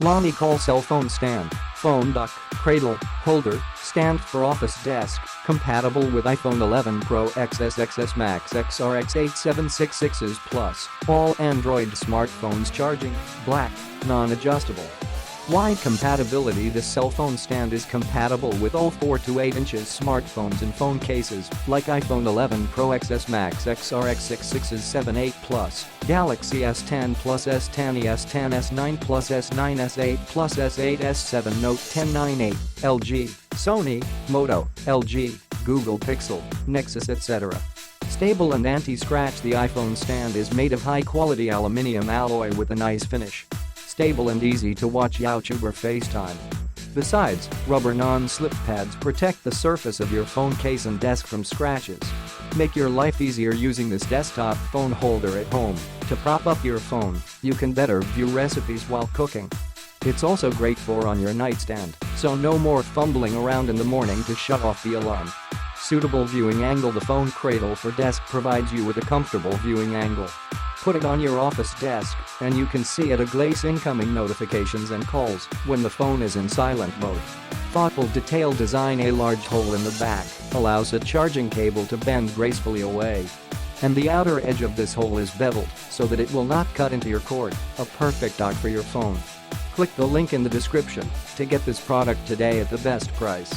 Lamicall cell phone stand, phone dock, cradle, holder, stand for office desk, compatible with iPhone 11 Pro XS Max XRX 8766s Plus, all Android smartphones charging, black, non-adjustable. Wide compatibility. This cell phone stand is compatible with all 4 to 8 inches smartphones and phone cases like iPhone 11 Pro XS Max XRX 66s 7 8 Plus, Galaxy S10 Plus S10e S10 S9 Plus S9 S8 Plus S8 S7 Note 10 9 8, LG, Sony, Moto, LG, Google Pixel, Nexus etc. Stable and anti-scratch. The iPhone stand is made of high-quality aluminium alloy with a nice finish. Stable and easy to watch YouTube or FaceTime. Besides, rubber non-slip pads protect the surface of your phone case and desk from scratches. Make your life easier using this desktop phone holder at home. To prop up your phone, you can better view recipes while cooking. It's also great for on your nightstand, so no more fumbling around in the morning to shut off the alarm. Suitable viewing angle. The phone cradle for desk provides you with a comfortable viewing angle. Put it on your office desk, and you can see at a glance incoming notifications and calls when the phone is in silent mode. Thoughtful detailed design. A large hole in the back allows a charging cable to bend gracefully away. And the outer edge of this hole is beveled so that it will not cut into your cord, a perfect dock for your phone. Click the link in the description to get this product today at the best price.